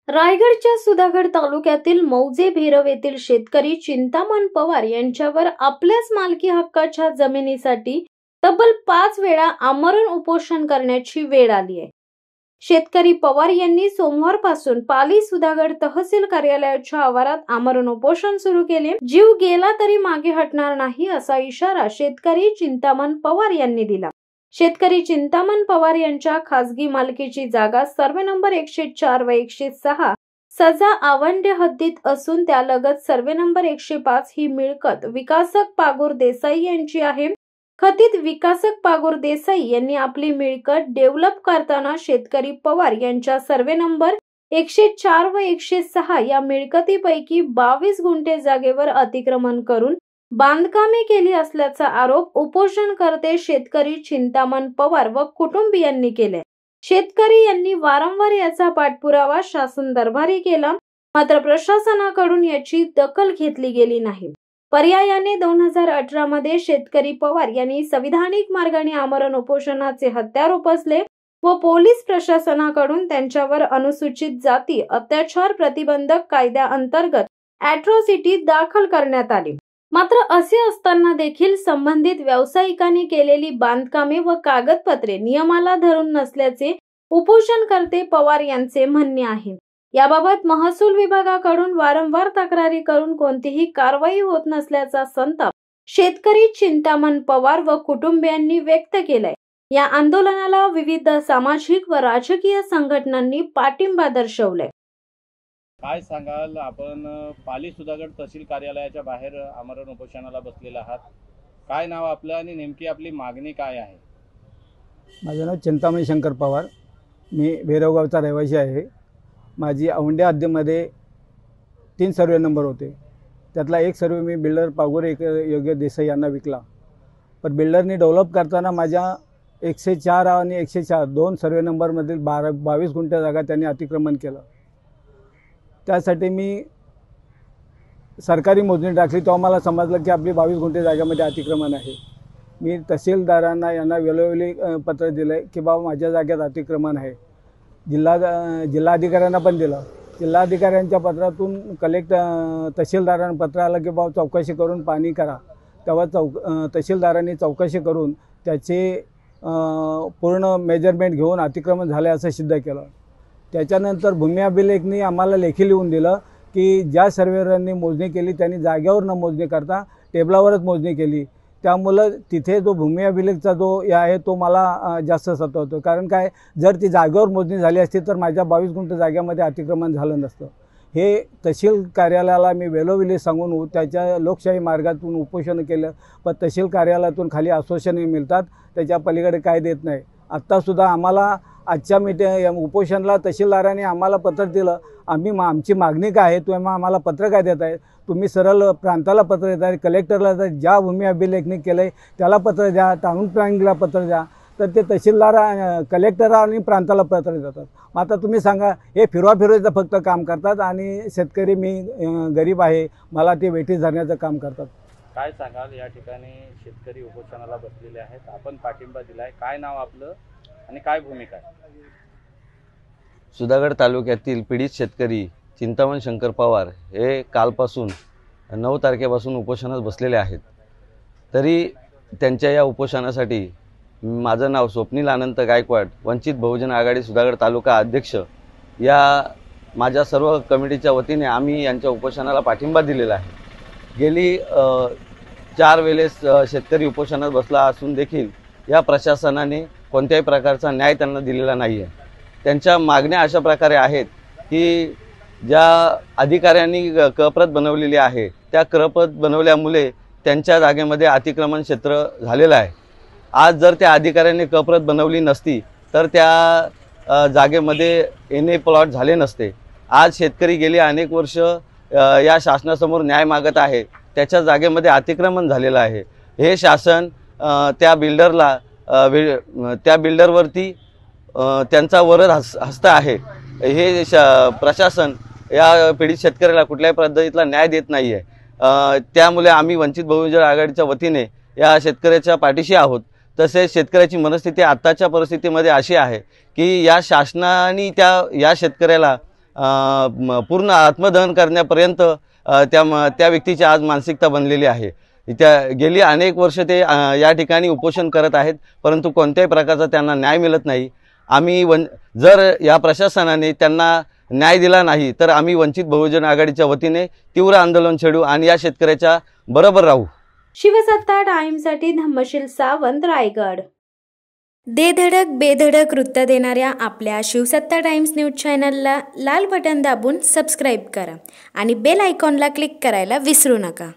रायगडच्या सुधागड तालुक्यातील मौजे भिरव येथील शेतकरी चिंतामण पवार यांच्यावर आपल्याच मालकी हक्काच्या जमिनीसाठी तब्बल 5 वेळा आमरण उपोषण करण्याची वेळ आली आहे। शेतकरी पवार यांनी सोमवारपासून पाली सुधागड तहसील कार्यालयाच्या आवारात आमरण उपोषण सुरू केले। जीव गेला तरी मागे हटणार नाही असा इशारा शेतकरी चिंतामण पवार यांनी दिला। शेतकरी चिंतामण पवार यांच्या खासगी मालकीची जागा सर्वे नंबर 104 व 106 सजा आवंडे हद्दीत असून त्यालगत सर्वे नंबर 105 ही मिळकत विकासक पागोर देसाई यांची आहे। कथित विकासक पागोर देसाई यांनी आपली मिळकत डेव्हलप करताना शेतकरी पवार यांच्या सर्वे नंबर 104 व 106 या मिळकतीपैकी 22 गुंठे जागेवर अतिक्रमण करून बांधकामे केली असल्याचा आरोप उपोषणकर्ते शेतकरी चिंतामण पवार व कुटुंबियांनी केले। शेतकरी यांनी वारंवार याचा पाठपुरावा शासन दरबारी केला, मात्र प्रशासनाकडून याची दखल घेतली गेली नाही। पर्यायाने 2018 मध्ये शेतकरी पवार यांनी संविधानिक मार्गाने आमरण उपोषणाचे हत्यार उपसले व पोलीस प्रशासनाकडून त्यांच्यावर अनुसूचित जाती अत्याचार प्रतिबंधक कायद्याअंतर्गत अॅट्रॉसिटी दाखल करण्यात आली। मात्र असे असताना देखील संबंधित व्यावसायिकांनी केलेली बांधकामे व कागदपत्रे नियमाला धरून नसल्याचे उपोषणकर्ते पवार यांचे म्हणणे आहे। याबाबत महसूल विभागाकडून वारंवार तक्रारी करून कोणतीही कारवाई होत नसल्याचा संताप शेतकरी चिंतामण पवार व कुटुंबियांनी व्यक्त केलाय। या आंदोलनाला विविध सामाजिक व राजकीय संघटनांनी पाठिंबा दर्शवलाय। काय सांगाल, आपण पाली सुधागड तहसील कार्यालयाच्या बाहेर आमरण उपोषणाला बसलेला आहात, काय नाव आपलं आणि नेमकी आपली मागणी काय आहे? माझं नाव चिंतामण शंकर पवार, मी भेरवगावचा रहिवासी आहे। माझी औंढे हद्दीमध्ये 3 सर्वे नंबर होते, त्यातला एक सर्वे मी बिल्डर पागोर योग्य देसाई यांना विकला। पण बिल्डरनी डेव्हलप करताना माझ्या 104 आणि 104 2 सर्वे नंबरमधील 22 गुंठे जागा त्यांनी अतिक्रमण केलं। त्यासाठी मी सरकारी मोजणी टाकली, तेव्हा मला समजलं की आपली 22 गुंठे जागेमध्ये अतिक्रमण आहे। मी तहसीलदारांना यांना वेळोवेळी पत्र दिले की बाबा माझ्या जागेत अतिक्रमण आहे। जिल्हाधिकाऱ्यांना पण दिलं। जिल्हाधिकाऱ्यांच्या पत्रातून तहसीलदारांना पत्र आलं की बाबा चौकशी करून पाहणी करा। तेव्हा तहसीलदारांनी चौकशी करून त्याचे पूर्ण मेजरमेंट घेऊन अतिक्रमण झाले असं सिद्ध केलं। त्याच्यानंतर भूमी अभिलेखनी आम्हाला लेखी लिहून दिलं की ज्या सर्वेयरांनी मोजणी केली त्यांनी जागेवर न मोजणी करता टेबलावरच मोजणी केली। त्यामुळे तिथे जो भूमी अभिलेखचा जो आहे तो मला जास्त सतावतो, कारण काय, जर ती जागेवर मोजणी झाली असती तर माझ्या 22 गुंठे जागेमध्ये अतिक्रमण झालं नसतं। हे तहसील कार्यालयाला मी वेळोवेळी सांगून त्याच्या लोकशाही मार्गातून उपोषण केलं, पण तहसील कार्यालयातून खाली आश्वासने मिळतात, त्याच्या पलीकडे काय देत नाही। आत्तासुद्धा आम्हाला आजच्या उपोषणाला तहसीलदारांनी आम्हाला पत्र दिलं। आमची मागणी काय आहे, तुम्ही आम्हाला पत्र काय देत आहे? तुम्ही सरळ प्रांताला पत्र देत आहे, कलेक्टरला ज्या भूमी अभिलेखनी केलं आहे त्याला पत्र द्या, टाउन प्लॅनिंगला पत्र द्या, तर ते तहसीलदार कलेक्टर आणि प्रांताला पत्र देतात। मग आता तुम्ही सांगा, हे फिरवाचं फक्त काम करतात आणि शेतकरी मी गरीब आहे, मला ते वेठीस धरण्याचं काम करतात। काय सांगाल, या ठिकाणी शेतकरी उपोषणाला बसलेले आहेत, आपण पाठिंबा दिलाय, काय नाव आपलं आणि काय भूमिका आहे? सुधागड तालुक्यातील पीडित शेतकरी चिंतामण शंकर पवार हे कालपासून 9 तारखेपासून उपोषणात बसलेले आहेत। तरी त्यांच्या या उपोषणासाठी माझं नाव स्वप्नील अनंत गायकवाड, वंचित बहुजन आघाडी सुधागड तालुका अध्यक्ष, या माझ्या सर्व कमिटीच्या वतीने आम्ही यांच्या उपोषणाला पाठिंबा दिलेला आहे। गेली 4 वेळेस शेतकरी उपोषणात बसला असून देखील या प्रशासनाने कोणत्याही प्रकारचा न्याय त्यांना दिलेला नाही आहे। त्यांच्या मागण्या अशा प्रकारे आहेत की ज्या अधिकाऱ्यांनी कप्रत बनवलेली आहे त्या कप्रत बनवल्यामुळे त्यांच्या जागेमध्ये अतिक्रमण क्षेत्र झालेलं आहे। आज जर त्या अधिकाऱ्यांनी कप्रत बनवली नसती तर त्या जागेमध्ये एनए प्लॉट झाले नसते। आज शेतकरी गेली अनेक वर्ष या शासनासमोर न्याय मागत आहे, त्याच्या जागेमध्ये अतिक्रमण झालेलं आहे। हे शासन त्या बिल्डरवरती त्यांचा वरद हस्त आहे। हे प्रशासन या पीडित शेतकऱ्याला कुठल्याही पद्धतीला न्याय देत नाही आहे। त्यामुळे आम्ही वंचित बहुजन आघाडीच्या वतीने या शेतकऱ्याच्या पाठीशी आहोत। तसेच शेतकऱ्याची मनस्थिती आत्ताच्या परिस्थितीमध्ये अशी आहे की या शासनाने या शेतकऱ्याला पूर्ण आत्मदहन करण्यापर्यंत त्या व्यक्तीची आज मानसिकता बनलेली आहे। गेली अनेक वर्ष ते या ठिकाणी उपोषण करत आहेत, परंतु कोणत्याही प्रकारचा त्यांना न्याय मिळत नाही। जर या प्रशासनाने त्यांना न्याय दिला नाही तर आम्ही वंचित बहुजन आघाडीच्या वतीने तीव्र आंदोलन छेडू आणि या शेतकऱ्याच्या बरोबर राहू। शिवसत्ता टाइम्ससाठी धम्मशील सावंत, रायगड। धडक बेधडक वृत्त देणाऱ्या आपल्या शिवसत्ता टाइम्स न्यूज चॅनलला लाल बटन दाबून सबस्क्राईब करा आणि बेल आयकॉनला क्लिक करायला विसरू नका।